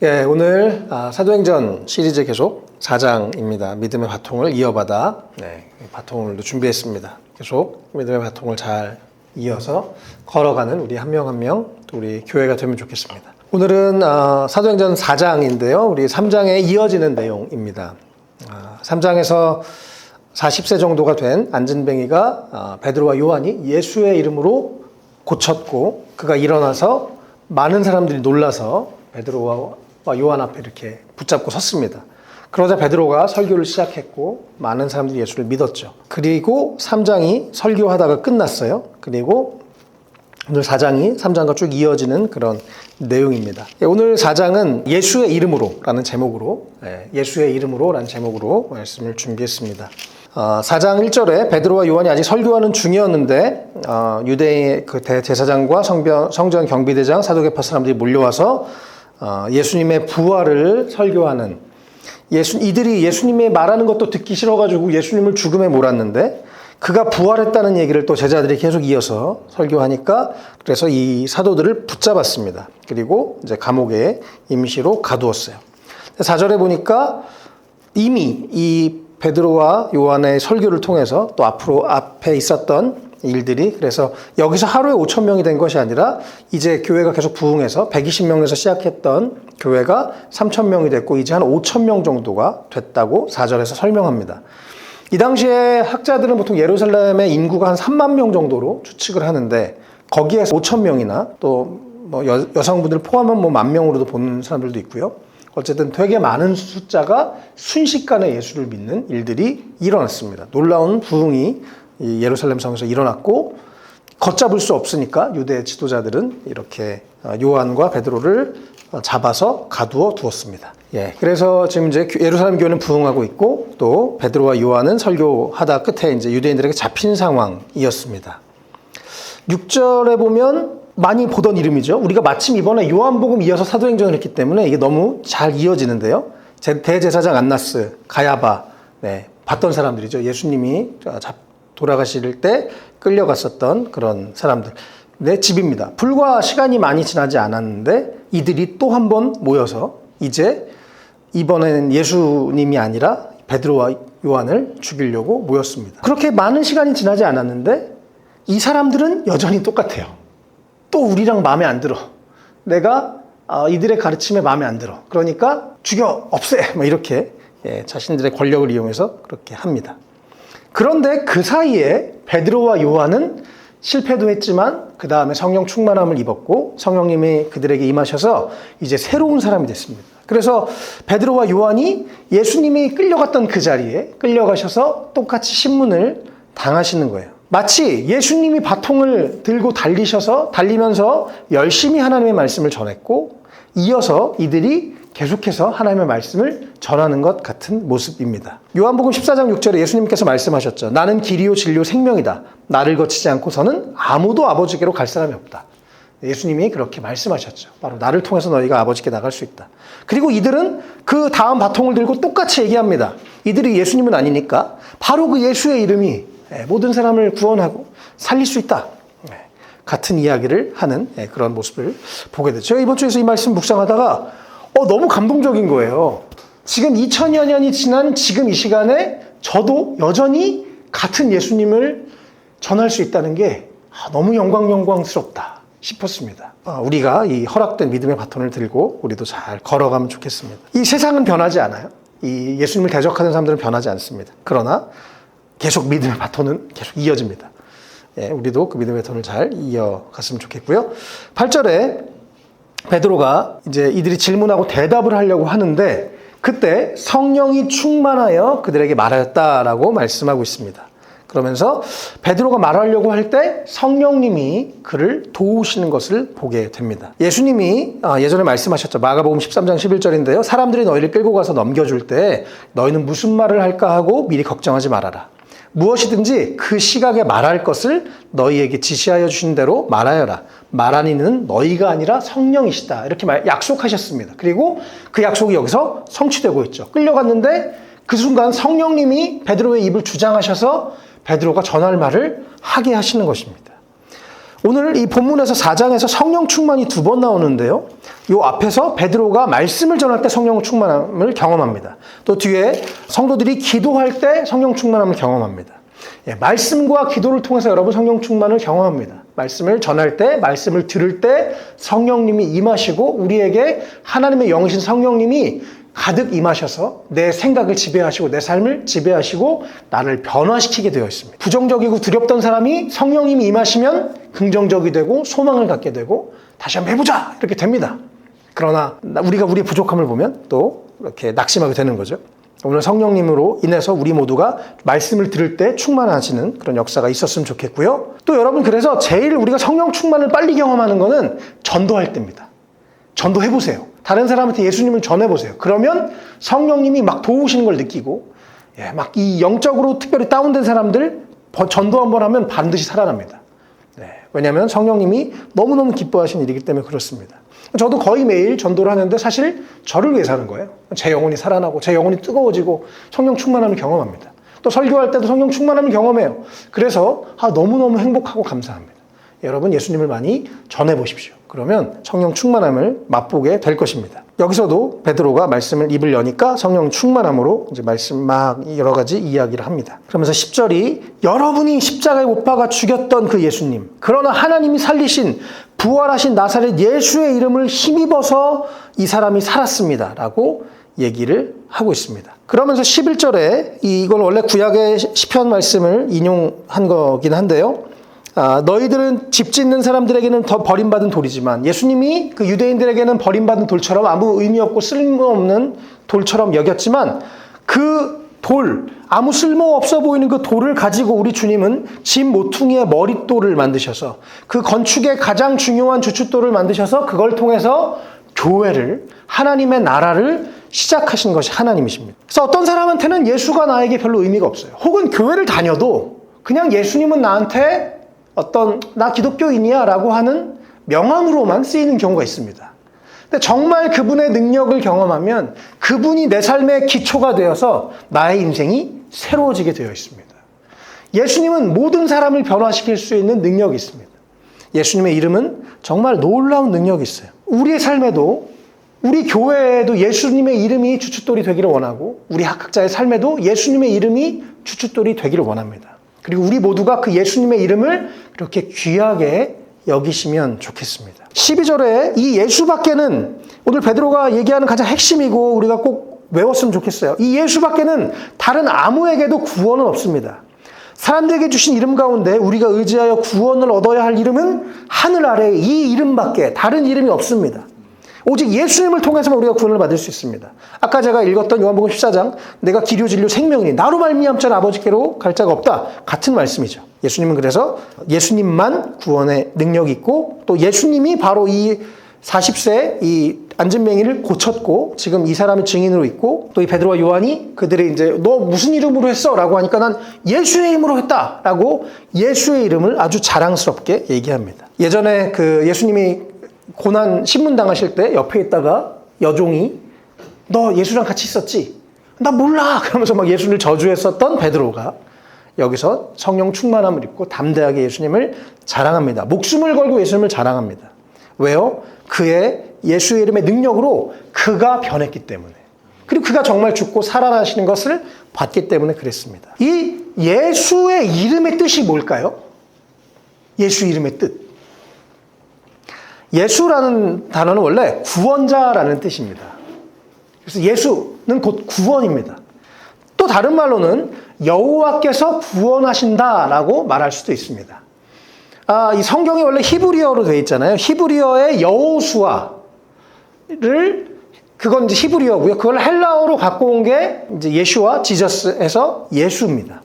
예, 오늘 사도행전 시리즈 계속 4장입니다. 믿음의 바통을 이어받아 바통을 준비했습니다. 계속 믿음의 바통을 잘 이어서 걸어가는 우리 한 명 한 명 우리 교회가 되면 좋겠습니다. 오늘은 사도행전 4장인데요. 우리 3장에 이어지는 내용입니다. 3장에서 40세 정도가 된 안진뱅이가 베드로와 요한이 예수의 이름으로 고쳤고 그가 일어나서 많은 사람들이 놀라서 베드로와 요한 앞에 이렇게 붙잡고 섰습니다. 그러자 베드로가 설교를 시작했고 많은 사람들이 예수를 믿었죠. 그리고 3장이 설교하다가 끝났어요. 그리고 오늘 4장이 3장과 쭉 이어지는 그런 내용입니다. 오늘 4장은 예수의 이름으로라는 제목으로 라는 제목으로 말씀을 준비했습니다. 4장 1절에 베드로와 요한이 아직 설교하는 중이었는데 유대의 그 대제사장과 성전 경비대장 사두개파 사람들이 몰려와서 예수님의 부활을 설교하는 이들이 예수님이 말하는 것도 듣기 싫어가지고 예수님을 죽음에 몰았는데 그가 부활했다는 얘기를 또 제자들이 계속 이어서 설교하니까 그래서 이 사도들을 붙잡았습니다. 그리고 이제 감옥에 임시로 가두었어요. 4절에 보니까 이미 이 베드로와 요한의 설교를 통해서 또 앞에 있었던 일들이 그래서 여기서 하루에 5,000명이 된 것이 아니라 이제 교회가 계속 부흥해서 120명에서 시작했던 교회가 3,000명이 됐고 이제 한 5,000명 정도가 됐다고 4절에서 설명합니다. 이 당시에 학자들은 보통 예루살렘의 인구가 한 3만 명 정도로 추측을 하는데 거기에서 5,000명이나 또 뭐 여성분들 포함하면 뭐 10,000명으로도 보는 사람들도 있고요. 어쨌든 되게 많은 숫자가 순식간에 예수를 믿는 일들이 일어났습니다. 놀라운 부흥이 예루살렘 성에서 일어났고 걷잡을 수 없으니까 유대 지도자들은 이렇게 요한과 베드로를 잡아서 가두어 두었습니다. 그래서 지금 이제 예루살렘 교회는 부흥하고 있고 또 베드로와 요한은 설교하다 끝에 이제 유대인들에게 잡힌 상황이었습니다. 6절에 보면 많이 보던 이름이죠. 우리가 마침 이번에 요한복음 이어서 사도행전을 했기 때문에 이게 너무 잘 이어지는데요. 대제사장 안나스, 가야바, 봤던 사람들이죠. 예수님이 돌아가실 때 끌려갔었던 그런 사람들. 내 집입니다. 불과 시간이 많이 지나지 않았는데 이들이 또 한 번 모여서 이제 이번에는 예수님이 아니라 베드로와 요한을 죽이려고 모였습니다. 그렇게 많은 시간이 지나지 않았는데 이 사람들은 여전히 똑같아요. 또 우리랑 마음에 안 들어. 내가 이들의 가르침에 마음에 안 들어. 그러니까 죽여, 없애. 뭐 이렇게 자신들의 권력을 이용해서 그렇게 합니다. 그런데 그 사이에 베드로와 요한은 실패도 했지만 그 다음에 성령 충만함을 입었고 성령님이 그들에게 임하셔서 이제 새로운 사람이 됐습니다. 그래서 베드로와 요한이 예수님이 끌려갔던 그 자리에 끌려가셔서 똑같이 신문을 당하시는 거예요. 마치 예수님이 바통을 들고 달리면서 열심히 하나님의 말씀을 전했고 이어서 이들이 계속해서 하나님의 말씀을 전하는 것 같은 모습입니다. 요한복음 14장 6절에 예수님께서 말씀하셨죠. 나는 길이요 진리요 생명이다. 나를 거치지 않고서는 아무도 아버지께로 갈 사람이 없다. 예수님이 그렇게 말씀하셨죠. 바로 나를 통해서 너희가 아버지께 나갈 수 있다. 그리고 이들은 그 다음 바통을 들고 똑같이 얘기합니다. 이들이 예수님은 아니니까 바로 그 예수의 이름이 모든 사람을 구원하고 살릴 수 있다. 같은 이야기를 하는 그런 모습을 보게 됐죠. 제가 이번 주에서 이 말씀 묵상하다가 너무 감동적인 거예요. 지금 2000여 년이 지난 지금 이 시간에 저도 여전히 같은 예수님을 전할 수 있다는 게 너무 영광스럽다 싶었습니다. 우리가 이 허락된 믿음의 바톤을 들고 우리도 잘 걸어가면 좋겠습니다. 이 세상은 변하지 않아요. 이 예수님을 대적하는 사람들은 변하지 않습니다. 그러나 계속 믿음의 바톤은 계속 이어집니다. 우리도 그 믿음의 바톤을 잘 이어갔으면 좋겠고요. 8절에 베드로가 이제 이들이 질문하고 대답을 하려고 하는데 그때 성령이 충만하여 그들에게 말하였다라고 말씀하고 있습니다. 그러면서 베드로가 말하려고 할 때 성령님이 그를 도우시는 것을 보게 됩니다. 예수님이 예전에 말씀하셨죠. 마가복음 13장 11절인데요. 사람들이 너희를 끌고 가서 넘겨줄 때 너희는 무슨 말을 할까 하고 미리 걱정하지 말아라. 무엇이든지 그 시각에 말할 것을 너희에게 지시하여 주신 대로 말하여라. 말하는 이는 너희가 아니라 성령이시다. 이렇게 약속하셨습니다. 그리고 그 약속이 여기서 성취되고 있죠. 끌려갔는데 그 순간 성령님이 베드로의 입을 주장하셔서 베드로가 전할 말을 하게 하시는 것입니다. 오늘 이 본문에서 4장에서 성령 충만이 2번 나오는데요. 이 앞에서 베드로가 말씀을 전할 때 성령 충만함을 경험합니다. 또 뒤에 성도들이 기도할 때 성령 충만함을 경험합니다. 말씀과 기도를 통해서 여러분 성령 충만을 경험합니다. 말씀을 전할 때, 말씀을 들을 때 성령님이 임하시고 우리에게 하나님의 영이신 성령님이 가득 임하셔서 내 생각을 지배하시고 내 삶을 지배하시고 나를 변화시키게 되어 있습니다. 부정적이고 두렵던 사람이 성령님이 임하시면 긍정적이 되고 소망을 갖게 되고 다시 한번 해보자 이렇게 됩니다. 그러나 우리가 우리의 부족함을 보면 또 이렇게 낙심하게 되는 거죠. 오늘 성령님으로 인해서 우리 모두가 말씀을 들을 때 충만하시는 그런 역사가 있었으면 좋겠고요. 또 여러분 그래서 제일 우리가 성령 충만을 빨리 경험하는 거는 전도할 때입니다. 전도해보세요. 다른 사람한테 예수님을 전해보세요. 그러면 성령님이 막 도우시는 걸 느끼고 막 이 영적으로 특별히 다운된 사람들 전도 한번 하면 반드시 살아납니다. 왜냐하면 성령님이 너무너무 기뻐하시는 일이기 때문에 그렇습니다. 저도 거의 매일 전도를 하는데 사실 저를 위해 사는 거예요. 제 영혼이 살아나고 제 영혼이 뜨거워지고 성령 충만함을 경험합니다. 또 설교할 때도 성령 충만함을 경험해요. 그래서 너무너무 행복하고 감사합니다. 여러분 예수님을 많이 전해보십시오. 그러면 성령 충만함을 맛보게 될 것입니다. 여기서도 베드로가 말씀을 입을 여니까 성령 충만함으로 이제 말씀 막 여러 가지 이야기를 합니다. 그러면서 10절이 여러분이 십자가에 못 박아 죽였던 그 예수님, 그러나 하나님이 살리신 부활하신 나사렛 예수의 이름을 힘입어서 이 사람이 살았습니다. 라고 얘기를 하고 있습니다. 그러면서 11절에 이건 원래 구약의 시편 말씀을 인용한 거긴 한데요. 너희들은 집 짓는 사람들에게는 더 버림받은 돌이지만 예수님이 그 유대인들에게는 버림받은 돌처럼 아무 의미 없고 쓸모없는 돌처럼 여겼지만 그 돌, 아무 쓸모없어 보이는 그 돌을 가지고 우리 주님은 집 모퉁이의 머릿돌을 만드셔서 그 건축의 가장 중요한 주춧돌을 만드셔서 그걸 통해서 교회를, 하나님의 나라를 시작하신 것이 하나님이십니다. 그래서 어떤 사람한테는 예수가 나에게 별로 의미가 없어요. 혹은 교회를 다녀도 그냥 예수님은 나한테 나 기독교인이야 라고 하는 명함으로만 쓰이는 경우가 있습니다. 근데 정말 그분의 능력을 경험하면 그분이 내 삶의 기초가 되어서 나의 인생이 새로워지게 되어 있습니다. 예수님은 모든 사람을 변화시킬 수 있는 능력이 있습니다. 예수님의 이름은 정말 놀라운 능력이 있어요. 우리의 삶에도 우리 교회에도 예수님의 이름이 주춧돌이 되기를 원하고 우리 학각자의 삶에도 예수님의 이름이 주춧돌이 되기를 원합니다. 그리고 우리 모두가 그 예수님의 이름을 그렇게 귀하게 여기시면 좋겠습니다. 12절에 이 예수밖에는 오늘 베드로가 얘기하는 가장 핵심이고 우리가 꼭 외웠으면 좋겠어요. 이 예수밖에는 다른 아무에게도 구원은 없습니다. 사람들에게 주신 이름 가운데 우리가 의지하여 구원을 얻어야 할 이름은 하늘 아래에 이 이름밖에 다른 이름이 없습니다. 오직 예수님을 통해서만 우리가 구원을 받을 수 있습니다. 아까 제가 읽었던 요한복음 14장 내가 길이요 진리요 생명이니 나로 말미암지 않아 아버지께로 갈 자가 없다. 같은 말씀이죠. 예수님은 그래서 예수님만 구원의 능력이 있고 또 예수님이 바로 이 40세 이 안진뱅이를 고쳤고 지금 이 사람이 증인으로 있고 또 이 베드로와 요한이 그들이 이제 너 무슨 이름으로 했어? 라고 하니까 난 예수의 이름으로 했다. 라고 예수의 이름을 아주 자랑스럽게 얘기합니다. 예전에 그 예수님이 고난 신문 당하실 때 옆에 있다가 여종이 너 예수랑 같이 있었지? 나 몰라. 그러면서 막 예수를 저주했었던 베드로가 여기서 성령 충만함을 입고 담대하게 예수님을 자랑합니다. 목숨을 걸고 예수님을 자랑합니다. 왜요? 그의 예수의 이름의 능력으로 그가 변했기 때문에. 그리고 그가 정말 죽고 살아나시는 것을 봤기 때문에 그랬습니다. 이 예수의 이름의 뜻이 뭘까요? 예수 이름의 뜻. 예수라는 단어는 원래 구원자라는 뜻입니다. 그래서 예수는 곧 구원입니다. 또 다른 말로는 여호와께서 구원하신다라고 말할 수도 있습니다. 이 성경이 원래 히브리어로 되어 있잖아요. 히브리어의 여호수아를 그건 이제 히브리어고요. 그걸 헬라어로 갖고 온 게 이제 예슈와 지저스에서 예수입니다.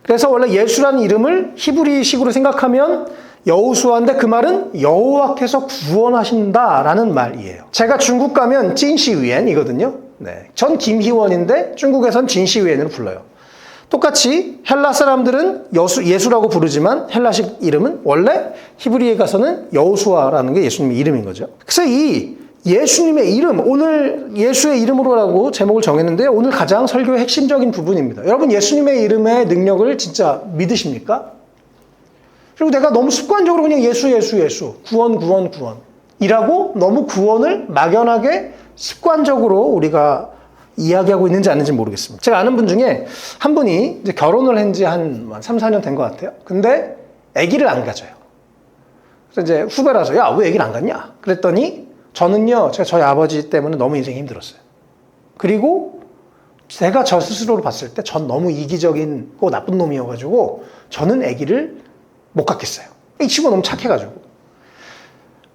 그래서 원래 예수라는 이름을 히브리식으로 생각하면 여호수아인데 그 말은 여호와께서 구원하신다라는 말이에요. 제가 중국 가면 찐시위엔이거든요. 네, 전 김희원인데 중국에선 진시위엔으로 불러요. 똑같이 헬라 사람들은 예수라고 부르지만 헬라식 이름은 원래 히브리에 가서는 여호수아라는 게 예수님의 이름인 거죠. 그래서 이 예수님의 이름, 오늘 예수의 이름으로라고 제목을 정했는데요. 오늘 가장 설교의 핵심적인 부분입니다. 여러분 예수님의 이름의 능력을 진짜 믿으십니까? 그리고 내가 너무 습관적으로 그냥 예수, 예수, 예수, 구원, 구원, 구원 이라고 너무 구원을 막연하게 습관적으로 우리가 이야기하고 있는지 아닌지 모르겠습니다. 제가 아는 분 중에 한 분이 이제 결혼을 한 지 한 3, 4년 된 것 같아요. 근데 아기를 안 가져요. 그래서 이제 후배라서 야, 왜 아기를 안 갖냐? 그랬더니 저는요, 제가 저희 아버지 때문에 너무 인생이 힘들었어요. 그리고 제가 저 스스로를 봤을 때 전 너무 이기적이고 나쁜 놈이어가지고 저는 아기를 못 갖겠어요. 이 친구가 너무 착해가지고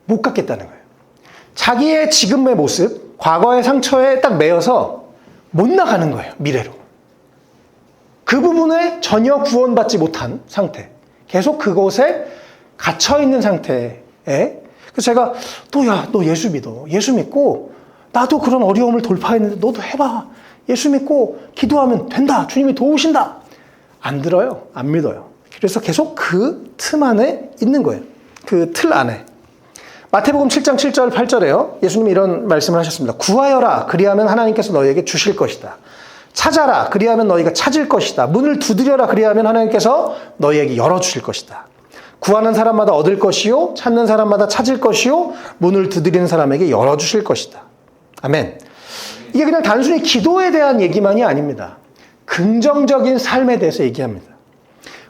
못 갖겠다는 거예요. 자기의 지금의 모습, 과거의 상처에 딱 매여서 못 나가는 거예요. 미래로. 그 부분에 전혀 구원받지 못한 상태. 계속 그곳에 갇혀있는 상태에. 그래서 제가 또 야, 너 예수 믿어. 예수 믿고 나도 그런 어려움을 돌파했는데 너도 해봐. 예수 믿고 기도하면 된다. 주님이 도우신다. 안 들어요. 안 믿어요. 그래서 계속 그 틈 안에 있는 거예요. 그 틀 안에. 마태복음 7장 7절 8절에요. 예수님이 이런 말씀을 하셨습니다. 구하여라. 그리하면 하나님께서 너희에게 주실 것이다. 찾아라. 그리하면 너희가 찾을 것이다. 문을 두드려라. 그리하면 하나님께서 너희에게 열어주실 것이다. 구하는 사람마다 얻을 것이요. 찾는 사람마다 찾을 것이요. 문을 두드리는 사람에게 열어주실 것이다. 아멘. 이게 그냥 단순히 기도에 대한 얘기만이 아닙니다. 긍정적인 삶에 대해서 얘기합니다.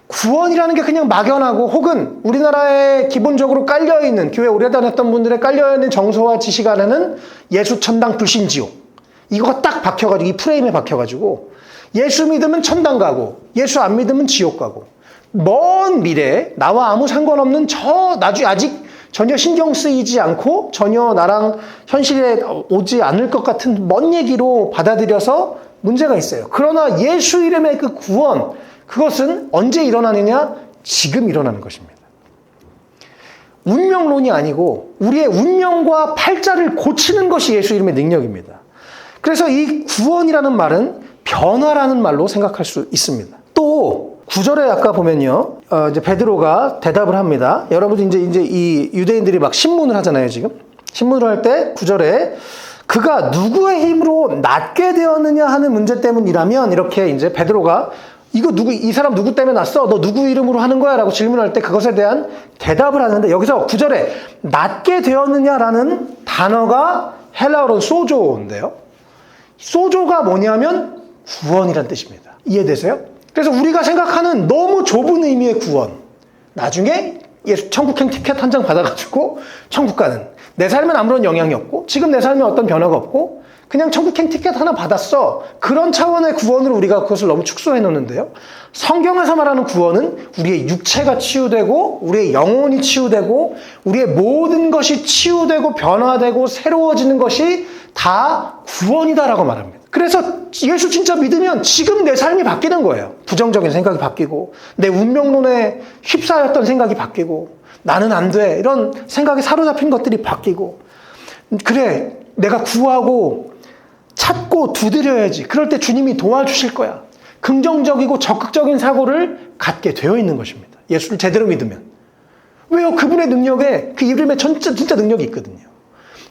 구원이라는 게 그냥 막연하고 혹은 우리나라에 기본적으로 깔려있는 교회 오래 다녔던 분들의 깔려있는 정서와 지식 안에는 예수 천당 불신 지옥 이거가 딱 박혀가지고 이 프레임에 박혀가지고 예수 믿으면 천당 가고 예수 안 믿으면 지옥 가고 먼 미래에 나와 아무 상관없는 나중에 아직 전혀 신경 쓰이지 않고 전혀 나랑 현실에 오지 않을 것 같은 먼 얘기로 받아들여서 문제가 있어요. 그러나 예수 이름의 그 구원 그것은 언제 일어나느냐? 지금 일어나는 것입니다. 운명론이 아니고 우리의 운명과 팔자를 고치는 것이 예수 이름의 능력입니다. 그래서 이 구원이라는 말은 변화라는 말로 생각할 수 있습니다. 또 9절에 아까 보면요, 이제 베드로가 대답을 합니다. 여러분 이제 이 유대인들이 막 신문을 하잖아요, 지금. 신문을 할 때 9절에 그가 누구의 힘으로 낫게 되었느냐 하는 문제 때문이라면 이렇게 이제 베드로가 이 사람 누구 때문에 났어? 너 누구 이름으로 하는 거야? 라고 질문할 때 그것에 대한 대답을 하는데 여기서 9절에 낫게 되었느냐라는 단어가 헬라어로 소조인데요. 소조가 뭐냐면 구원이란 뜻입니다. 이해되세요? 그래서 우리가 생각하는 너무 좁은 의미의 구원. 나중에 천국행 티켓 한 장 받아가지고 천국 가는. 내 삶엔 아무런 영향이 없고 지금 내 삶에 어떤 변화가 없고 그냥 천국행 티켓 하나 받았어. 그런 차원의 구원으로 우리가 그것을 너무 축소해 놓는데요. 성경에서 말하는 구원은 우리의 육체가 치유되고 우리의 영혼이 치유되고 우리의 모든 것이 치유되고 변화되고 새로워지는 것이 다 구원이다라고 말합니다. 그래서 예수 진짜 믿으면 지금 내 삶이 바뀌는 거예요. 부정적인 생각이 바뀌고 내 운명론에 휩싸였던 생각이 바뀌고 나는 안 돼. 이런 생각에 사로잡힌 것들이 바뀌고 그래 내가 구하고 찾고 두드려야지. 그럴 때 주님이 도와주실 거야. 긍정적이고 적극적인 사고를 갖게 되어 있는 것입니다. 예수를 제대로 믿으면. 왜요? 그분의 능력에 그 이름에 진짜 능력이 있거든요.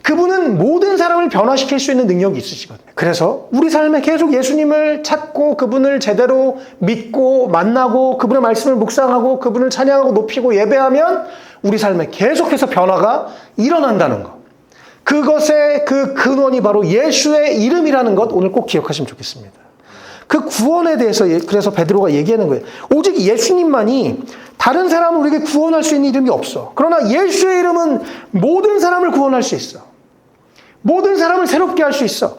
그분은 모든 사람을 변화시킬 수 있는 능력이 있으시거든요. 그래서 우리 삶에 계속 예수님을 찾고 그분을 제대로 믿고 만나고 그분의 말씀을 묵상하고 그분을 찬양하고 높이고 예배하면 우리 삶에 계속해서 변화가 일어난다는 것. 그것의 그 근원이 바로 예수의 이름이라는 것 오늘 꼭 기억하시면 좋겠습니다. 그 구원에 대해서 그래서 베드로가 얘기하는 거예요. 오직 예수님만이 다른 사람을 우리에게 구원할 수 있는 이름이 없어. 그러나 예수의 이름은 모든 사람을 구원할 수 있어. 모든 사람을 새롭게 할 수 있어.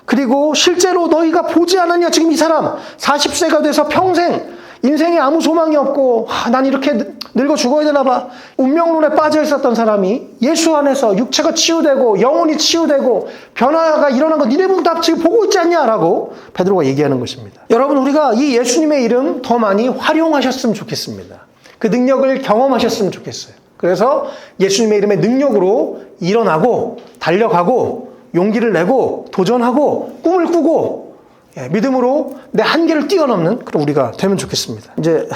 그리고 실제로 너희가 보지 않았냐? 지금 이 사람 40세가 돼서 평생 인생에 아무 소망이 없고 난 이렇게 늙어 죽어야 되나 봐. 운명론에 빠져 있었던 사람이 예수 안에서 육체가 치유되고 영혼이 치유되고 변화가 일어난 거 니네분 다 지금 보고 있지 않냐라고 베드로가 얘기하는 것입니다. 여러분 우리가 이 예수님의 이름 더 많이 활용하셨으면 좋겠습니다. 그 능력을 경험하셨으면 좋겠어요. 그래서 예수님의 이름의 능력으로 일어나고 달려가고 용기를 내고 도전하고 꿈을 꾸고 믿음으로 내 한계를 뛰어넘는 그런 우리가 되면 좋겠습니다. 이제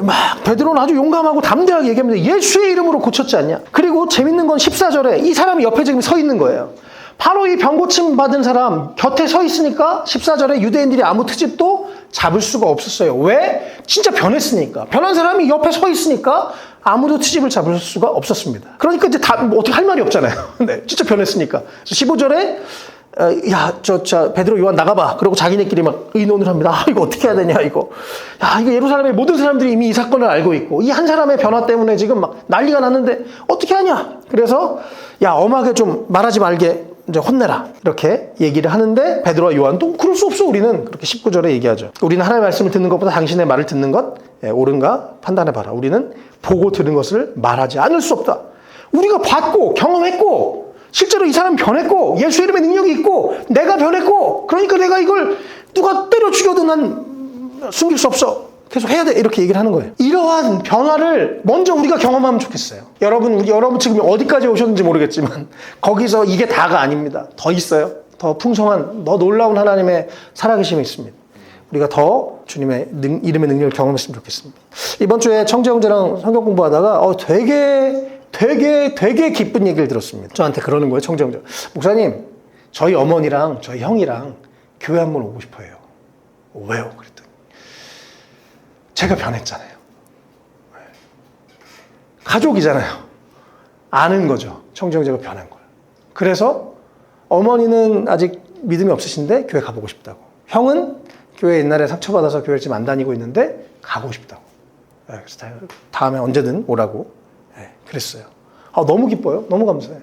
막 베드로는 아주 용감하고 담대하게 얘기합니다. 예수의 이름으로 고쳤지 않냐? 그리고 재밌는 건 14절에 이 사람이 옆에 지금 서 있는 거예요. 바로 이 병고침 받은 사람 곁에 서 있으니까 14절에 유대인들이 아무 트집도 잡을 수가 없었어요. 왜? 진짜 변했으니까. 변한 사람이 옆에 서 있으니까 아무도 트집을 잡을 수가 없었습니다. 그러니까 이제 뭐 어떻게 할 말이 없잖아요. 네, 진짜 변했으니까. 15절에 베드로 요한 나가봐. 그리고 자기네끼리 막 의논을 합니다. 이거 어떻게 해야 되냐, 이거. 이거 예루살렘의 모든 사람들이 이미 이 사건을 알고 있고, 이 한 사람의 변화 때문에 지금 막 난리가 났는데, 어떻게 하냐? 그래서, 엄하게 좀 말하지 말게 이제 혼내라. 이렇게 얘기를 하는데, 베드로와 요한도 그럴 수 없어. 우리는 그렇게 19절에 얘기하죠. 우리는 하나님의 말씀을 듣는 것보다 당신의 말을 듣는 것, 옳은가 판단해봐라. 우리는 보고 들은 것을 말하지 않을 수 없다. 우리가 봤고, 경험했고, 실제로 이 사람 변했고 예수 이름의 능력이 있고 내가 변했고 그러니까 내가 이걸 누가 때려 죽여도 난 숨길 수 없어. 계속 해야 돼. 이렇게 얘기를 하는 거예요. 이러한 변화를 먼저 우리가 경험하면 좋겠어요. 여러분 지금 어디까지 오셨는지 모르겠지만 거기서 이게 다가 아닙니다. 더 있어요. 더 풍성한, 더 놀라운 하나님의 살아계심이 있습니다. 우리가 더 주님의 이름의 능력을 경험했으면 좋겠습니다. 이번 주에 청재형제랑 성경 공부하다가 되게 기쁜 얘기를 들었습니다. 저한테 그러는 거예요, 청재형제. 목사님, 저희 어머니랑 저희 형이랑 교회 한번 오고 싶어요. 왜요? 그랬더니 제가 변했잖아요. 가족이잖아요. 아는 거죠. 청재형제가 변한 걸. 그래서 어머니는 아직 믿음이 없으신데 교회 가보고 싶다고. 형은 교회 옛날에 상처받아서 교회를 지금 안 다니고 있는데 가고 싶다고. 그래서 다음에 언제든 오라고 그랬어요. 너무 기뻐요. 너무 감사해요.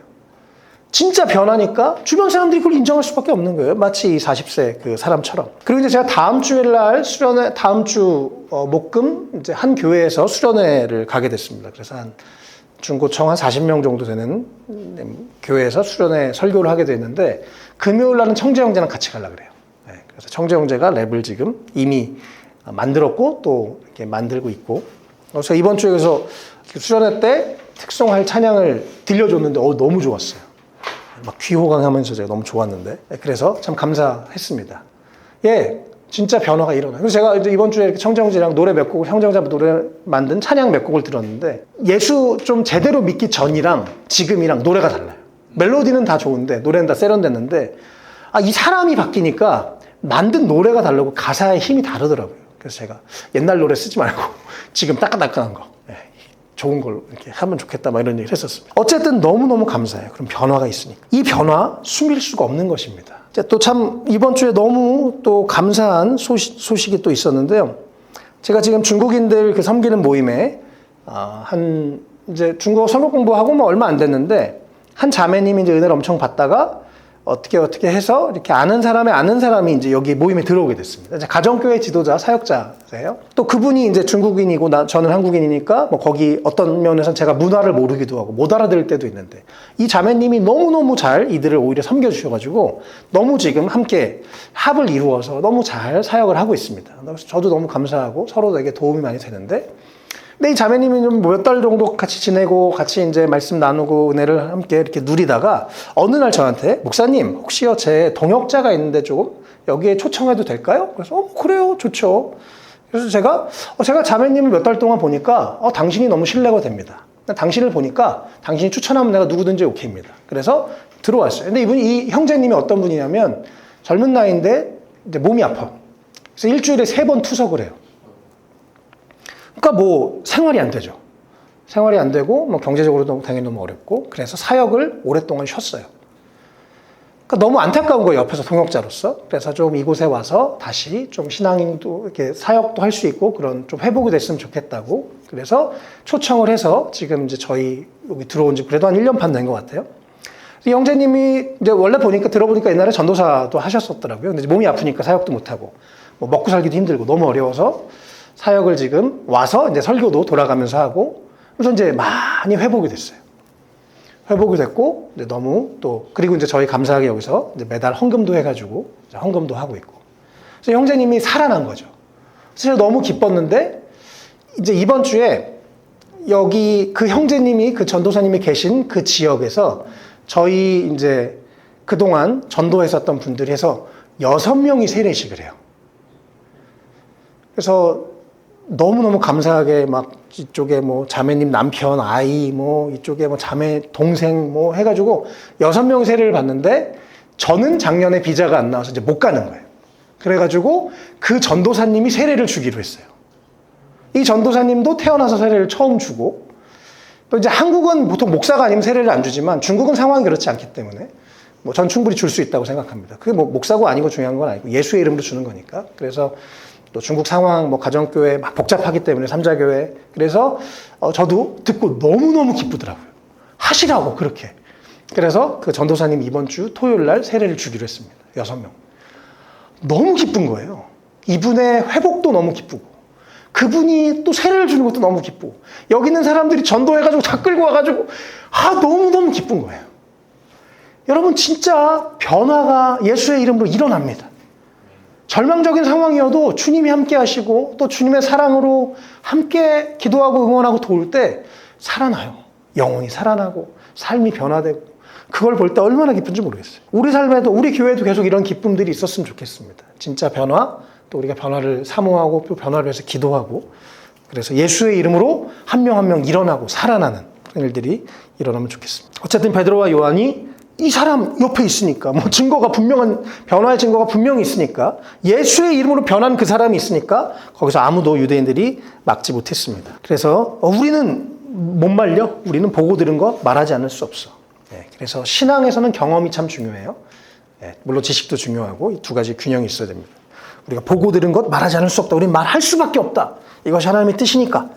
진짜 변하니까 주변 사람들이 그걸 인정할 수밖에 없는 거예요. 마치 이 40세 그 사람처럼. 그리고 이제 제가 다음 주일날 수련회, 다음 주 목금 이제 한 교회에서 수련회를 가게 됐습니다. 그래서 한 중고청 한 40명 정도 되는 교회에서 수련회 설교를 하게 됐는데 금요일 날은 청재형제랑 같이 가려고 그래요. 그래서 청재형제가 랩을 지금 이미 만들었고 또 이렇게 만들고 있고. 그래서 이번 주에 그래서 수련회 때 특송할 찬양을 들려줬는데 너무 좋았어요. 막 귀호강하면서 제가 너무 좋았는데 그래서 참 감사했습니다. 진짜 변화가 일어나요. 그래서 제가 이제 이번 주에 이렇게 청재형제랑 노래 몇 곡을 청재형제 노래 만든 찬양 몇 곡을 들었는데 예수 좀 제대로 믿기 전이랑 지금이랑 노래가 달라요. 멜로디는 다 좋은데 노래는 다 세련됐는데 이 사람이 바뀌니까 만든 노래가 다르고 가사의 힘이 다르더라고요. 그래서 제가 옛날 노래 쓰지 말고 지금 따끈따끈한 거 좋은 걸로 이렇게 하면 좋겠다 막 이런 얘기를 했었습니다. 어쨌든 너무너무 감사해요. 그럼 변화가 있으니까. 이 변화 숨길 수가 없는 것입니다. 또 참 이번 주에 너무 또 감사한 소식이 또 있었는데요. 제가 지금 중국인들 그 섬기는 모임에 이제 중국어 성경 공부하고 뭐 얼마 안 됐는데 한 자매님이 이제 은혜를 엄청 받다가 어떻게 해서 이렇게 아는 사람이 이제 여기 모임에 들어오게 됐습니다. 이제 가정교회 지도자, 사역자세요. 또 그분이 이제 중국인이고 저는 한국인이니까 뭐 거기 어떤 면에서는 제가 문화를 모르기도 하고 못 알아들을 때도 있는데 이 자매님이 너무너무 잘 이들을 오히려 섬겨주셔가지고 너무 지금 함께 합을 이루어서 너무 잘 사역을 하고 있습니다. 그래서 저도 너무 감사하고 서로 되게 도움이 많이 되는데 근데 이 자매님이 좀 몇 달 정도 같이 지내고 같이 이제 말씀 나누고 은혜를 함께 이렇게 누리다가 어느 날 저한테 목사님 혹시요 제 동역자가 있는데 조금 여기에 초청해도 될까요? 그래서 그래요 좋죠. 그래서 제가 자매님을 몇 달 동안 보니까 당신이 너무 신뢰가 됩니다. 당신을 보니까 당신이 추천하면 내가 누구든지 오케이입니다. 그래서 들어왔어요. 근데 이 형제님이 어떤 분이냐면 젊은 나이인데 이제 몸이 아파. 그래서 일주일에 3번 투석을 해요. 그러니까 뭐 생활이 안 되죠. 생활이 안 되고 뭐 경제적으로도 당연히 너무 어렵고 그래서 사역을 오랫동안 쉬었어요. 그러니까 너무 안타까운 거예요. 옆에서 동역자로서. 그래서 좀 이곳에 와서 다시 좀 신앙도 이렇게 사역도 할 수 있고 그런 좀 회복이 됐으면 좋겠다고. 그래서 초청을 해서 지금 이제 저희 여기 들어온 지 그래도 한 1년 반 된 것 같아요. 이 형제님이 이제 원래 들어보니까 옛날에 전도사도 하셨었더라고요. 근데 몸이 아프니까 사역도 못하고 뭐 먹고 살기도 힘들고 너무 어려워서 사역을 지금 와서 이제 설교도 돌아가면서 하고 그래서 이제 많이 회복이 됐어요. 회복이 됐고 이제 너무 또 그리고 이제 저희 감사하게 여기서 이제 매달 헌금도 해가지고 헌금도 하고 있고 그래서 형제님이 살아난 거죠. 그래서 너무 기뻤는데 이제 이번 주에 여기 그 형제님이 그 전도사님이 계신 그 지역에서 저희 이제 그동안 전도했었던 분들이 해서 6명이 세례식을 해요. 그래서 너무너무 감사하게 막 이쪽에 뭐 자매님 남편, 아이, 뭐 이쪽에 뭐 자매 동생 뭐 해가지고 6명 세례를 받는데 저는 작년에 비자가 안 나와서 이제 못 가는 거예요. 그래가지고 그 전도사님이 세례를 주기로 했어요. 이 전도사님도 태어나서 세례를 처음 주고 또 이제 한국은 보통 목사가 아니면 세례를 안 주지만 중국은 상황이 그렇지 않기 때문에 뭐 전 충분히 줄 수 있다고 생각합니다. 그게 뭐 목사고 아니고 중요한 건 아니고 예수의 이름으로 주는 거니까. 그래서 또 중국 상황, 뭐 가정교회 막 복잡하기 때문에 삼자교회. 그래서 저도 듣고 너무너무 기쁘더라고요. 하시라고 그렇게. 그래서 그 전도사님 이번 주 토요일 날 세례를 주기로 했습니다. 6명. 너무 기쁜 거예요. 이분의 회복도 너무 기쁘고 그분이 또 세례를 주는 것도 너무 기쁘고 여기 있는 사람들이 전도해가지고 다 끌고 와가지고 너무너무 기쁜 거예요. 여러분 진짜 변화가 예수의 이름으로 일어납니다. 절망적인 상황이어도 주님이 함께 하시고 또 주님의 사랑으로 함께 기도하고 응원하고 도울 때 살아나요. 영혼이 살아나고 삶이 변화되고 그걸 볼 때 얼마나 기쁜지 모르겠어요. 우리 삶에도 우리 교회도 계속 이런 기쁨들이 있었으면 좋겠습니다. 진짜 변화, 또 우리가 변화를 사모하고 또 변화를 위해서 기도하고 그래서 예수의 이름으로 한 명 한 명 일어나고 살아나는 그런 일들이 일어나면 좋겠습니다. 어쨌든 베드로와 요한이 이 사람 옆에 있으니까 뭐 증거가 분명한 변화의 증거가 분명히 있으니까 예수의 이름으로 변한 그 사람이 있으니까 거기서 아무도 유대인들이 막지 못했습니다. 그래서 우리는 못 말려? 우리는 보고 들은 거 말하지 않을 수 없어. 그래서 신앙에서는 경험이 참 중요해요. 물론 지식도 중요하고 이 두 가지 균형이 있어야 됩니다. 우리가 보고 들은 것 말하지 않을 수 없다. 우리는 말할 수밖에 없다. 이것이 하나님의 뜻이니까.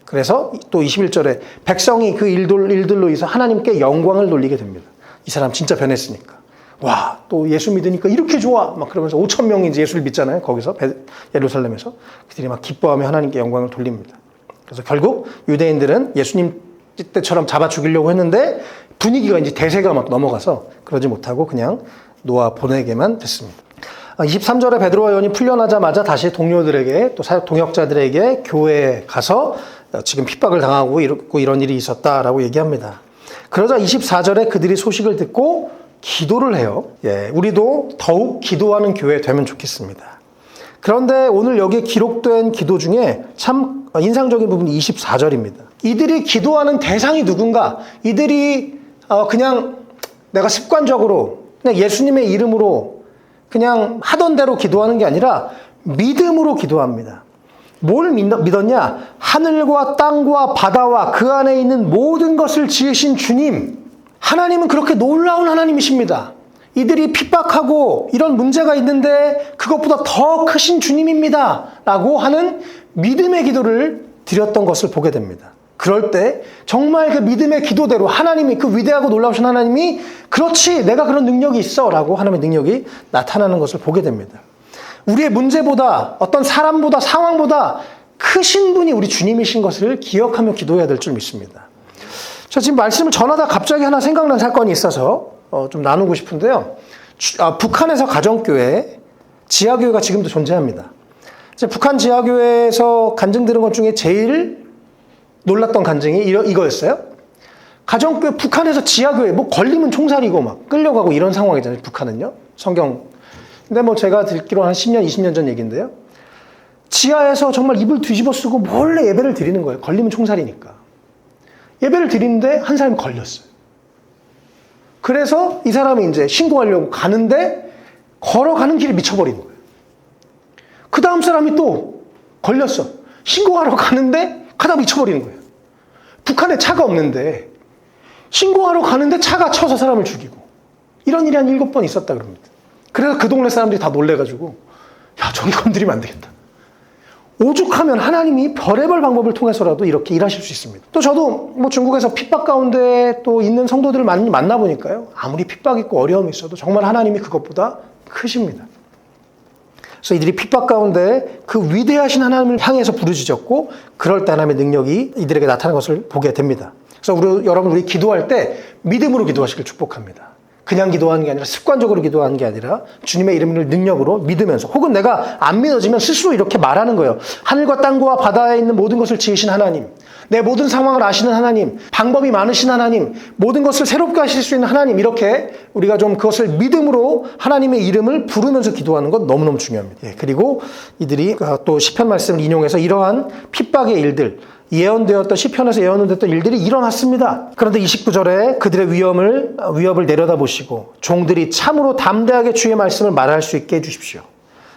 그래서 또 21절에 백성이 그 일들로 인해서 하나님께 영광을 돌리게 됩니다. 이 사람 진짜 변했으니까. 와, 또 예수 믿으니까 이렇게 좋아. 막 그러면서 5천 명이 이제 예수를 믿잖아요. 거기서 예루살렘에서 그들이 막 기뻐하며 하나님께 영광을 돌립니다. 그래서 결국 유대인들은 예수님 때처럼 잡아 죽이려고 했는데 분위기가 이제 대세가 막 넘어가서 그러지 못하고 그냥 놓아 보내게만 됐습니다. 23절에 베드로와 요한이 풀려나자마자 다시 동료들에게 또 동역자들에게 교회에 가서 지금 핍박을 당하고 이런 일이 있었다라고 얘기합니다. 그러자 24절에 그들이 소식을 듣고 기도를 해요. 우리도 더욱 기도하는 교회 되면 좋겠습니다. 그런데 오늘 여기에 기록된 기도 중에 참 인상적인 부분이 24절입니다. 이들이 기도하는 대상이 누군가? 이들이 그냥 내가 습관적으로 그냥 예수님의 이름으로 그냥 하던 대로 기도하는 게 아니라 믿음으로 기도합니다. 뭘 믿었냐? 하늘과 땅과 바다와 그 안에 있는 모든 것을 지으신 주님. 하나님은 그렇게 놀라운 하나님이십니다. 이들이 핍박하고 이런 문제가 있는데 그것보다 더 크신 주님입니다. 라고 하는 믿음의 기도를 드렸던 것을 보게 됩니다. 그럴 때 정말 그 믿음의 기도대로 하나님이 그 위대하고 놀라우신 하나님이 그렇지 내가 그런 능력이 있어 라고 하나님의 능력이 나타나는 것을 보게 됩니다. 우리의 문제보다 어떤 사람보다 상황보다 크신 분이 우리 주님이신 것을 기억하며 기도해야 될 줄 믿습니다. 저 지금 말씀을 전하다 갑자기 하나 생각난 사건이 있어서 좀 나누고 싶은데요. 북한에서 가정교회, 지하교회가 지금도 존재합니다. 북한 지하교회에서 간증 들은 것 중에 제일 놀랐던 간증이 이거였어요. 가정교회, 북한에서 지하교회, 뭐 걸리면 총살이고 막 끌려가고 이런 상황이잖아요, 북한은요. 성경. 근데 뭐 제가 듣기로 한 10년, 20년 전 얘기인데요. 지하에서 정말 입을 뒤집어 쓰고 몰래 예배를 드리는 거예요. 걸리면 총살이니까. 예배를 드리는데 한 사람이 걸렸어요. 그래서 이 사람이 이제 신고하려고 가는데 걸어가는 길에 미쳐버리는 거예요. 그 다음 사람이 또 걸렸어. 신고하러 가는데 가다 미쳐버리는 거예요. 북한에 차가 없는데 신고하러 가는데 차가 쳐서 사람을 죽이고 이런 일이 한 7번 있었다 그럽니다. 그래서 그 동네 사람들이 다 놀래가지고 야 저기 건드리면 안 되겠다. 오죽하면 하나님이 별의별 방법을 통해서라도 이렇게 일하실 수 있습니다. 또 저도 뭐 중국에서 핍박 가운데 또 있는 성도들을 많이 만나보니까요. 아무리 핍박 있고 어려움이 있어도 정말 하나님이 그것보다 크십니다. 그래서 이들이 핍박 가운데 그 위대하신 하나님을 향해서 부르짖었고 그럴 때 하나님의 능력이 이들에게 나타나는 것을 보게 됩니다. 그래서 여러분 우리 기도할 때 믿음으로 기도하시길 축복합니다. 그냥 기도하는 게 아니라 습관적으로 기도하는 게 아니라 주님의 이름을 능력으로 믿으면서 혹은 내가 안 믿어지면 스스로 이렇게 말하는 거예요. 하늘과 땅과 바다에 있는 모든 것을 지으신 하나님, 내 모든 상황을 아시는 하나님, 방법이 많으신 하나님, 모든 것을 새롭게 하실 수 있는 하나님, 이렇게 우리가 좀 그것을 믿음으로 하나님의 이름을 부르면서 기도하는 것 너무너무 중요합니다. 그리고 이들이 또 시편 말씀을 인용해서 이러한 핍박의 일들, 예언되었던 시편에서 예언되었던 일들이 일어났습니다. 그런데 29절에 그들의 위협을 내려다보시고 종들이 참으로 담대하게 주의 말씀을 말할 수 있게 해주십시오.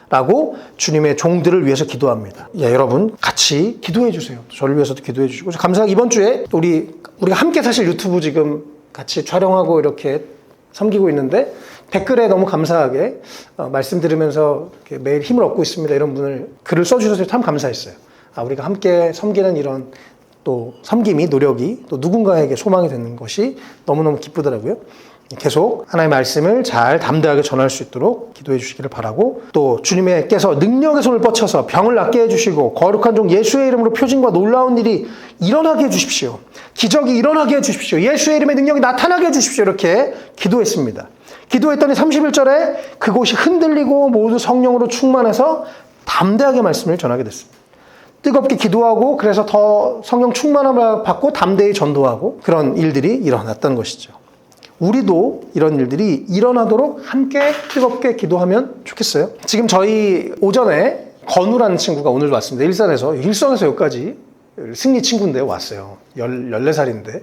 라고 주님의 종들을 위해서 기도합니다. 예, 여러분 같이 기도해 주세요. 저를 위해서도 기도해 주시고 감사하게 이번 주에 우리가 함께 사실 유튜브 지금 같이 촬영하고 이렇게 섬기고 있는데 댓글에 너무 감사하게 말씀 들으면서 매일 힘을 얻고 있습니다. 이런 분을 글을 써주셔서 참 감사했어요. 우리가 함께 섬기는 이런 또 섬김이 노력이 또 누군가에게 소망이 되는 것이 너무너무 기쁘더라고요. 계속 하나님의 말씀을 잘 담대하게 전할 수 있도록 기도해 주시기를 바라고 또 주님께서 능력의 손을 뻗쳐서 병을 낫게 해주시고 거룩한 종 예수의 이름으로 표징과 놀라운 일이 일어나게 해주십시오. 기적이 일어나게 해주십시오. 예수의 이름의 능력이 나타나게 해주십시오. 이렇게 기도했습니다. 기도했더니 31절에 그곳이 흔들리고 모두 성령으로 충만해서 담대하게 말씀을 전하게 됐습니다. 뜨겁게 기도하고 그래서 더 성령 충만함을 받고 담대히 전도하고 그런 일들이 일어났다는 것이죠. 우리도 이런 일들이 일어나도록 함께 뜨겁게 기도하면 좋겠어요. 지금 저희 오전에 건우라는 친구가 오늘 왔습니다. 일산에서 여기까지 승리 친구인데 왔어요. 14살인데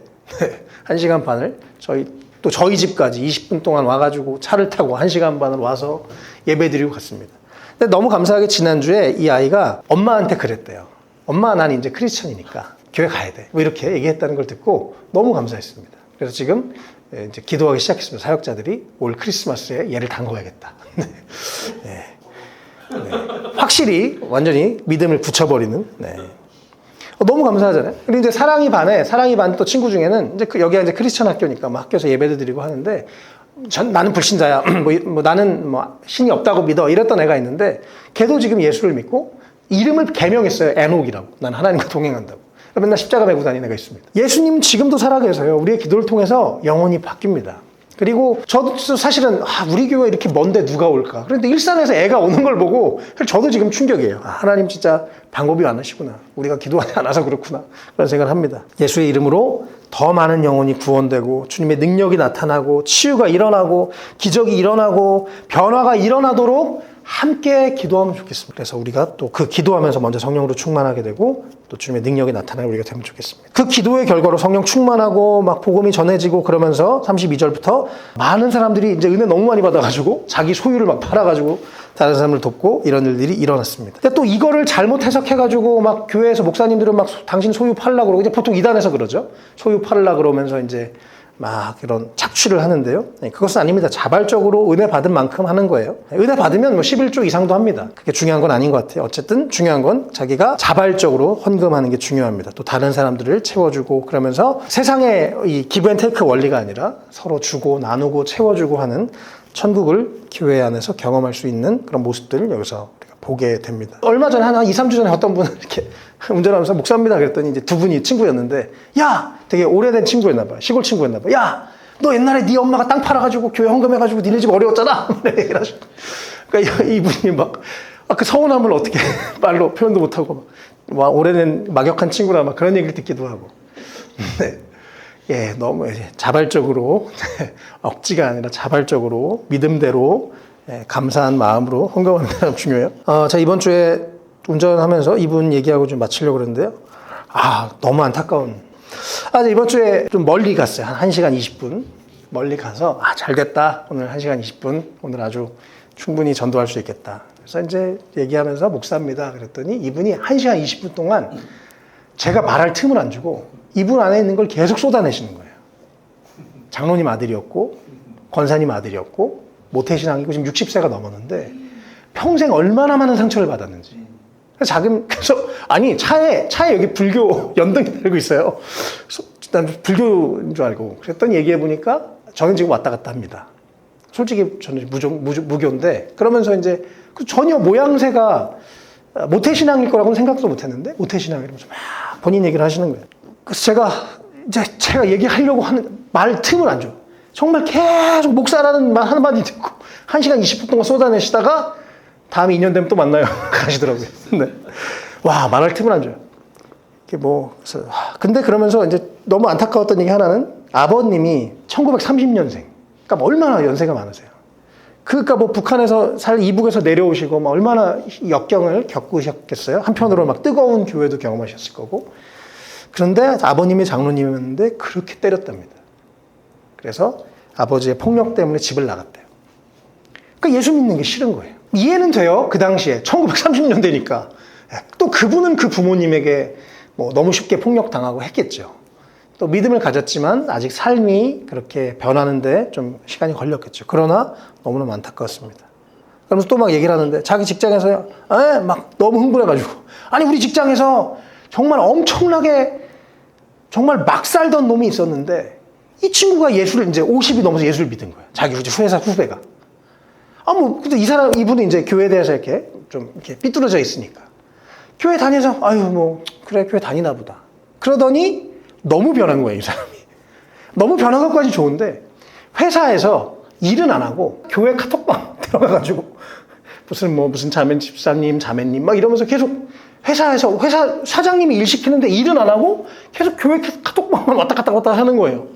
1시간 반을 저희 집까지 20분 동안 와가지고 차를 타고 1시간 반을 와서 예배드리고 갔습니다. 근데 너무 감사하게 지난주에 이 아이가 엄마한테 그랬대요. 엄마, 난 이제 크리스천이니까 교회 가야 돼. 뭐 이렇게 얘기했다는 걸 듣고 너무 감사했습니다. 그래서 지금 이제 기도하기 시작했습니다. 사역자들이 올 크리스마스에 얘를 담궈야겠다. 네. 네. 확실히 완전히 믿음을 굳혀버리는. 네. 너무 감사하잖아요. 그리고 이제 사랑이 반 또 친구 중에는 이제 여기가 이제 크리스천 학교니까 뭐 학교에서 예배도 드리고 하는데 나는 불신자야. 나는 신이 없다고 믿어. 이랬던 애가 있는데 걔도 지금 예수를 믿고 이름을 개명했어요. 에녹이라고. 난 하나님과 동행한다고. 맨날 십자가 메고 다니는 애가 있습니다. 예수님 지금도 살아계세요. 우리의 기도를 통해서 영혼이 바뀝니다. 그리고 저도 사실은 우리 교회 이렇게 먼데 누가 올까? 그런데 일산에서 애가 오는 걸 보고 저도 지금 충격이에요. 하나님 진짜 방법이 많으시구나. 우리가 기도하지 않아서 그렇구나. 그런 생각을 합니다. 예수의 이름으로 더 많은 영혼이 구원되고 주님의 능력이 나타나고 치유가 일어나고 기적이 일어나고 변화가 일어나도록 함께 기도하면 좋겠습니다. 그래서 우리가 또 그 기도하면서 먼저 성령으로 충만하게 되고 또 주님의 능력이 나타나고 우리가 되면 좋겠습니다. 그 기도의 결과로 성령 충만하고 막 복음이 전해지고 그러면서 32절부터 많은 사람들이 이제 은혜 너무 많이 받아가지고 자기 소유를 막 팔아가지고 다른 사람을 돕고 이런 일들이 일어났습니다. 근데 또 이거를 잘못 해석해가지고 막 교회에서 목사님들은 막 당신 소유 팔라고 그러고 이제 보통 이단에서 그러죠. 소유 팔라 그러면서 이제 막 이런 착취를 하는데요. 그것은 아닙니다. 자발적으로 은혜 받은 만큼 하는 거예요. 은혜 받으면 11조 이상도 합니다. 그게 중요한 건 아닌 것 같아요. 어쨌든 중요한 건 자기가 자발적으로 헌금하는 게 중요합니다. 또 다른 사람들을 채워주고 그러면서 세상의 이 기브 앤 테이크 원리가 아니라 서로 주고 나누고 채워주고 하는 천국을 교회 안에서 경험할 수 있는 그런 모습들을 여기서 우리가 보게 됩니다. 얼마 전에 한 2, 3주 전에 어떤 분은 이렇게 운전하면서 목사입니다 그랬더니 이제 두 분이 친구였는데 야! 되게 오래된 친구였나 봐요. 시골 친구였나 봐요. 야! 너 옛날에 네 엄마가 땅 팔아가지고 교회 헌금해가지고 니네 집 어려웠잖아. 얘기를 하시고. 그러니까 이분이 막 그 서운함을 어떻게 말로 표현도 못하고 막 오래된 막역한 친구라 막 그런 얘기를 듣기도 하고. 네. 예, 너무 자발적으로 억지가 아니라 자발적으로 믿음대로 감사한 마음으로 헌금하는 게 중요해요. 자, 이번 주에 운전하면서 이분 얘기하고 좀 마치려고 그러는데요. 너무 안타까운. 이번 주에 좀 멀리 갔어요. 한 1시간 20분. 멀리 가서, 잘 됐다. 오늘 1시간 20분. 오늘 아주 충분히 전도할 수 있겠다. 그래서 이제 얘기하면서 목사입니다. 그랬더니 이분이 1시간 20분 동안 제가 말할 틈을 안 주고 이분 안에 있는 걸 계속 쏟아내시는 거예요. 장로님 아들이었고, 권사님 아들이었고, 모태신앙이고 지금 60세가 넘었는데 평생 얼마나 많은 상처를 받았는지. 그래서 차에 여기 불교 연등이 달고 있어요. 그래서 난 불교인 줄 알고 그랬더니 얘기해 보니까 저는 지금 왔다 갔다 합니다. 솔직히 저는 무교인데 그러면서 이제 전혀 모양새가 모태신앙일 거라고는 생각도 못 했는데 모태신앙이라면서 막 본인 얘기를 하시는 거예요. 그래서 제가 얘기하려고 하는 말 틈을 안 줘요. 정말 계속 목사라는 말 한마디 듣고 1시간 20분 동안 쏟아내시다가 다음에 2년 되면 또 만나요. 가시더라고요. 네. 말할 틈을 안 줘요. 근데 그러면서 이제 너무 안타까웠던 얘기 하나는 아버님이 1930년생. 그러니까 얼마나 연세가 많으세요. 그러니까 북한에서 이북에서 내려오시고 얼마나 역경을 겪으셨겠어요. 한편으로 막 뜨거운 교회도 경험하셨을 거고. 그런데 아버님이 장로님이었는데 그렇게 때렸답니다. 그래서 아버지의 폭력 때문에 집을 나갔대요. 그러니까 예수 믿는 게 싫은 거예요. 이해는 돼요. 그 당시에 1930년대니까. 또 그분은 그 부모님에게 뭐 너무 쉽게 폭력당하고 했겠죠. 또 믿음을 가졌지만 아직 삶이 그렇게 변하는데 좀 시간이 걸렸겠죠. 그러나 너무너무 안타까웠습니다. 그러면서 또 막 얘기를 하는데 자기 직장에서 막 너무 흥분해가지고 아니 우리 직장에서 정말 엄청나게 정말 막 살던 놈이 있었는데 이 친구가 예수를 이제 50이 넘어서 예수를 믿은 거예요. 자기 회사 후배가. 근데 이분이 이제 교회에 대해서 이렇게 좀 이렇게 삐뚤어져 있으니까. 교회 다녀서, 그래, 교회 다니나 보다. 그러더니 너무 변한 거예요, 이 사람이. 너무 변한 것까지 좋은데, 회사에서 일은 안 하고, 교회 카톡방 들어가가지고, 무슨 집사님, 자매님, 막 이러면서 계속 회사 사장님이 일 시키는데 일은 안 하고, 계속 교회 카톡방만 왔다 갔다 하는 거예요.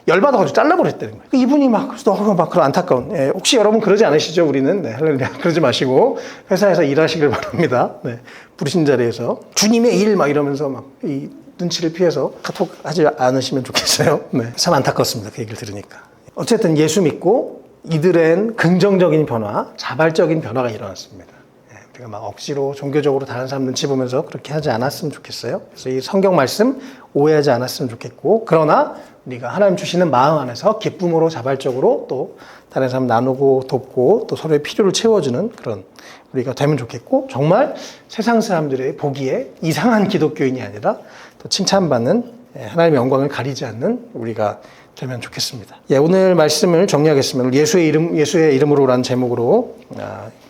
열받아가지고 잘라버렸다는 거예요. 이분이 그런 안타까운. 혹시 여러분 그러지 않으시죠? 우리는. 네, 할렐루야. 그러지 마시고, 회사에서 일하시길 바랍니다. 네, 부르신 자리에서. 주님의 일 막 이러면서 이 눈치를 피해서 카톡 하지 않으시면 좋겠어요. 네, 참 안타깝습니다. 그 얘기를 들으니까. 어쨌든 예수 믿고 이들은 긍정적인 변화, 자발적인 변화가 일어났습니다. 우리가 막 억지로 종교적으로 다른 사람 눈치 보면서 그렇게 하지 않았으면 좋겠어요. 그래서 이 성경 말씀 오해하지 않았으면 좋겠고, 그러나 우리가 하나님 주시는 마음 안에서 기쁨으로 자발적으로 또 다른 사람 나누고 돕고 또 서로의 필요를 채워주는 그런 우리가 되면 좋겠고, 정말 세상 사람들의 보기에 이상한 기독교인이 아니라 또 칭찬받는 하나님의 영광을 가리지 않는 우리가 되면 좋겠습니다. 오늘 말씀을 정리하겠습니다. 예수의 이름으로라는 제목으로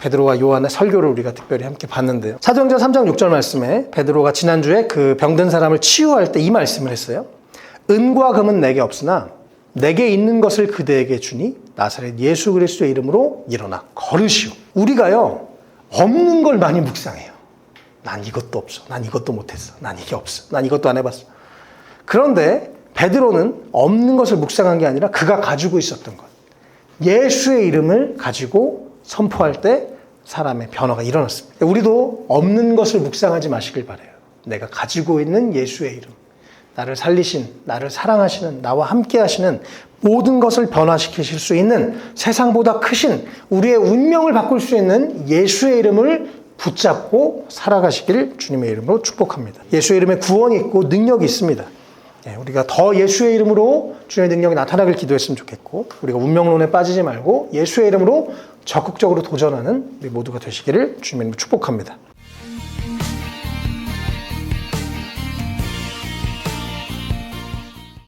베드로와 요한의 설교를 우리가 특별히 함께 봤는데요. 사도행전 3장 6절 말씀에 베드로가 지난주에 그 병든 사람을 치유할 때 이 말씀을 했어요. 은과 금은 내게 없으나 내게 있는 것을 그대에게 주니 나사렛 예수 그리스도의 이름으로 일어나 걸으시오. 우리가요, 없는 걸 많이 묵상해요. 난 이것도 없어. 난 이것도 못했어. 난 이게 없어. 난 이것도 안 해봤어. 그런데 베드로는 없는 것을 묵상한 게 아니라 그가 가지고 있었던 것, 예수의 이름을 가지고 선포할 때 사람의 변화가 일어났습니다. 우리도 없는 것을 묵상하지 마시길 바라요. 내가 가지고 있는 예수의 이름, 나를 살리신, 나를 사랑하시는, 나와 함께 하시는 모든 것을 변화시키실 수 있는, 세상보다 크신, 우리의 운명을 바꿀 수 있는 예수의 이름을 붙잡고 살아가시길 주님의 이름으로 축복합니다. 예수의 이름에 구원이 있고 능력이 있습니다. 우리가 더 예수의 이름으로 주님의 능력이 나타나길 기도했으면 좋겠고, 우리가 운명론에 빠지지 말고 예수의 이름으로 적극적으로 도전하는 우리 모두가 되시기를 주님의 이름으로 축복합니다.